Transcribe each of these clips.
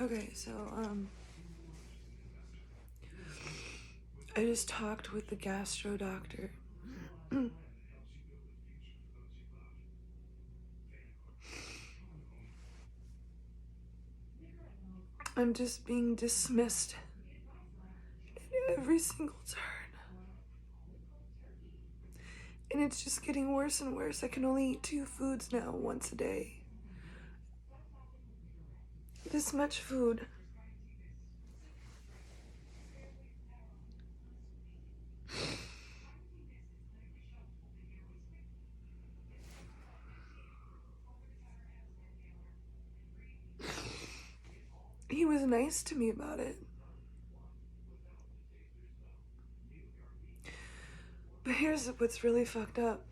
Okay, so, I just talked with the gastro doctor. I'm just being dismissed at every single turn. And it's just getting worse and worse. I can only eat 2 foods now once a day. This much food. He was nice to me about it. But here's what's really fucked up.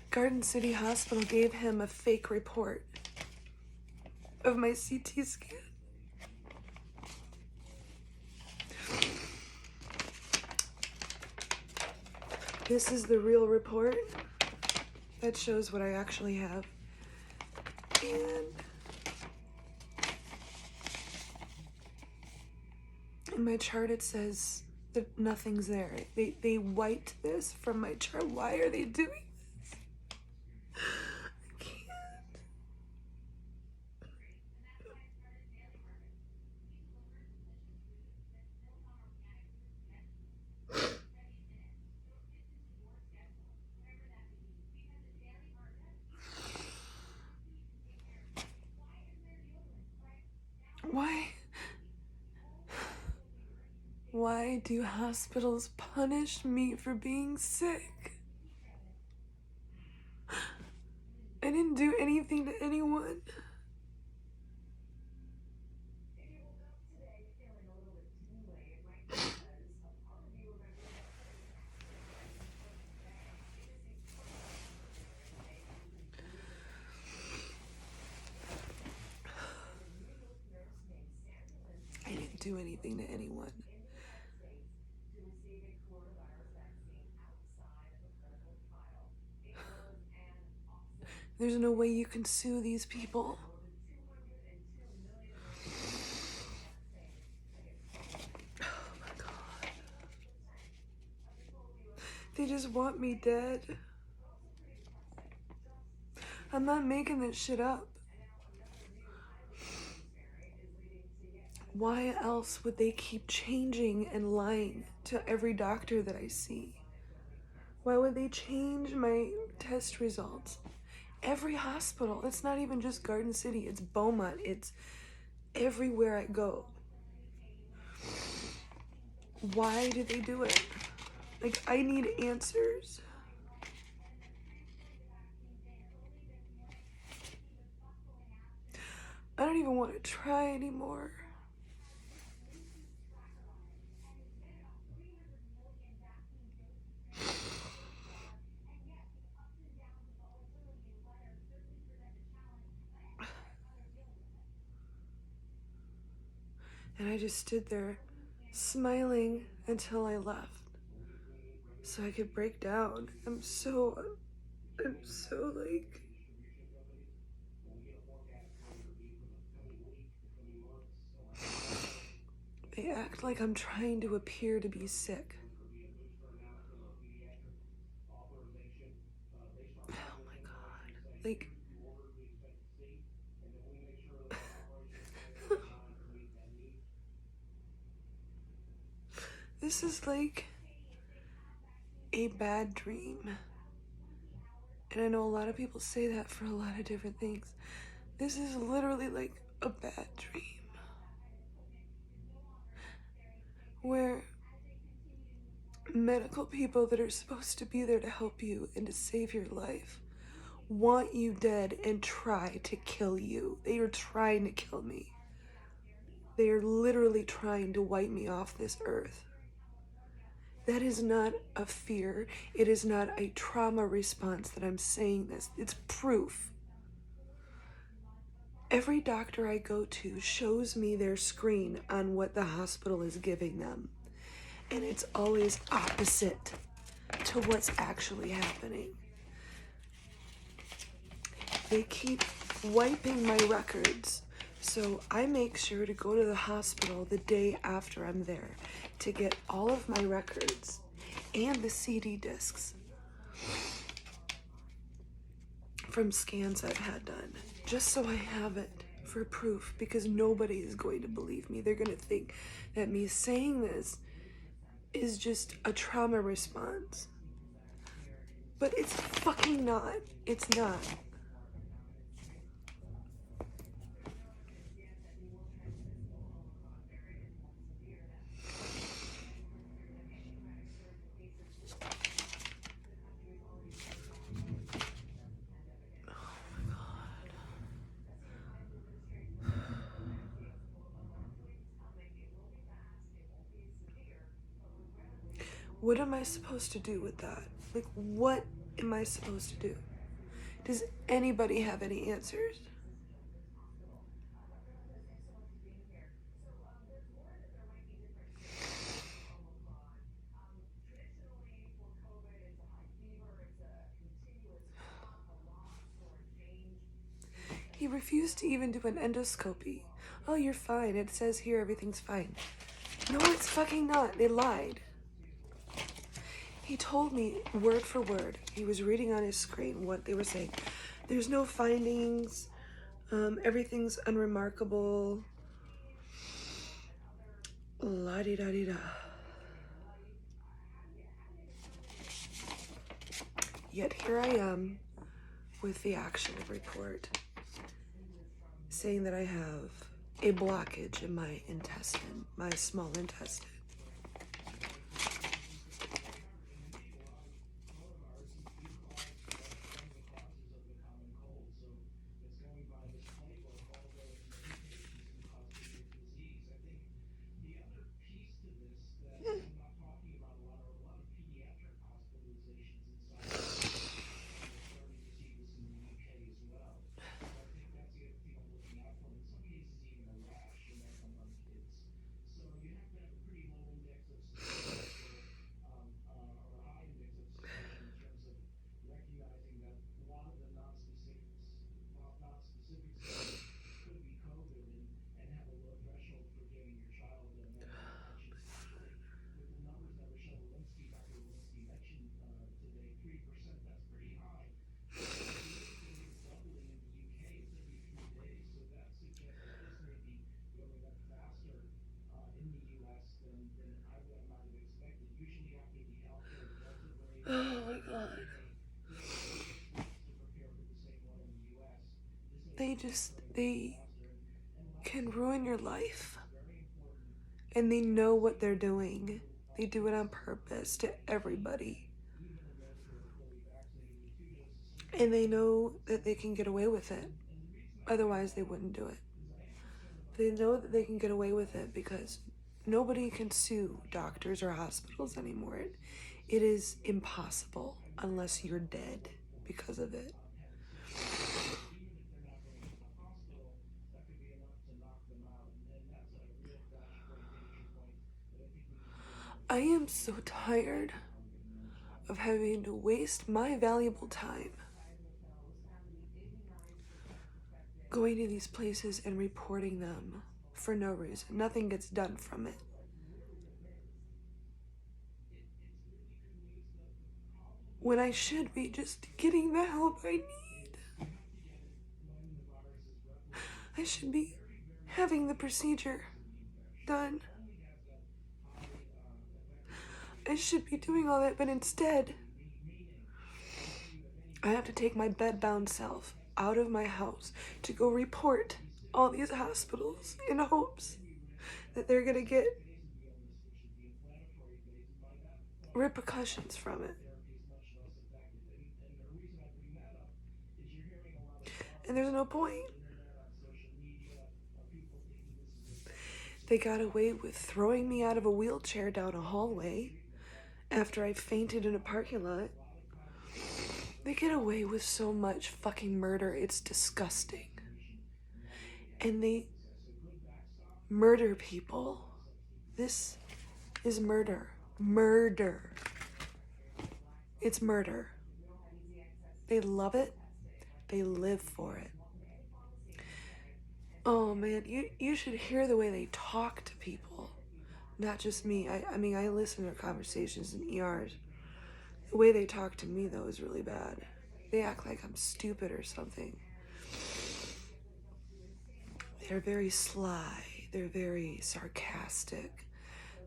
Garden City Hospital gave him a fake report of my CT scan. This is the real report that shows what I actually have. And in my chart it says that nothing's there. They wiped this from my chart. Why are they doing this? I can't. Why do hospitals punish me for being sick? I didn't do anything to anyone. I didn't do anything to anyone. There's no way you can sue these people. Oh my God. They just want me dead. I'm not making this shit up. Why else would they keep changing and lying to every doctor that I see? Why would they change my test results? Every hospital, it's not even just Garden City, it's Beaumont, it's everywhere I go. Why do they do it? Like, I need answers. I don't even want to try anymore. And I just stood there smiling until I left so I could break down. I'm so like, they act like I'm trying to appear to be sick. Oh my God. Like, this is like a bad dream. And I know a lot of people say that for a lot of different things. This is literally like a bad dream. Where medical people that are supposed to be there to help you and to save your life want you dead and try to kill you. They are trying to kill me. They are literally trying to wipe me off this earth. That is not a fear. It is not a trauma response that I'm saying this. It's proof. Every doctor I go to shows me their screen on what the hospital is giving them. And it's always opposite to what's actually happening. They keep wiping my records So I make sure to go to the hospital the day after I'm there to get all of my records and the CD discs from scans I've had done, just so I have it for proof, because nobody is going to believe me. They're going to think that me saying this is just a trauma response. But it's fucking not. It's not. What am I supposed to do with that? Like, what am I supposed to do? Does anybody have any answers? He refused to even do an endoscopy. Oh, you're fine. It says here everything's fine. No, it's fucking not. They lied. He told me word for word. He was reading on his screen what they were saying. There's no findings. Everything's unremarkable. La-di-da-di-da. Yet here I am with the actual report saying that I have a blockage in my intestine, my small intestine. Oh my god. They can ruin your life. And they know what they're doing. They do it on purpose to everybody. And they know that they can get away with it. Otherwise, they wouldn't do it. They know that they can get away with it because nobody can sue doctors or hospitals anymore. It is impossible unless you're dead because of it. I am so tired of having to waste my valuable time going to these places and reporting them for no reason. Nothing gets done from it. When I should be just getting the help I need. I should be having the procedure done. I should be doing all that, but instead, I have to take my bedbound self out of my house to go report all these hospitals in hopes that they're gonna get repercussions from it. And there's no point. They got away with throwing me out of a wheelchair down a hallway after I fainted in a parking lot. They get away with so much fucking murder, it's disgusting. And they murder people. This is murder. Murder. It's murder. They love it. They live for it. Oh man, you should hear the way they talk to people. Not just me. I mean, I listen to conversations in ERs. The way they talk to me, though, is really bad. They act like I'm stupid or something. They're very sly. They're very sarcastic.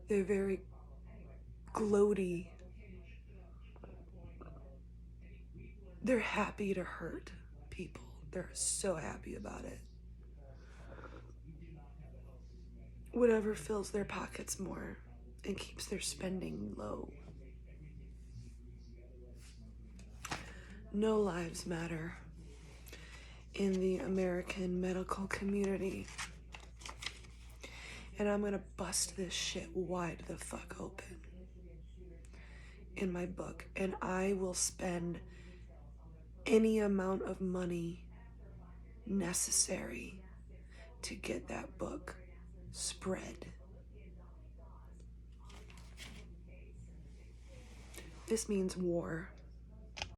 They're very gloaty. They're happy to hurt people. They're so happy about it. Whatever fills their pockets more and keeps their spending low. No lives matter in the American medical community. And I'm gonna bust this shit wide the fuck open in my book. And I will spend any amount of money necessary to get that book spread. This means war.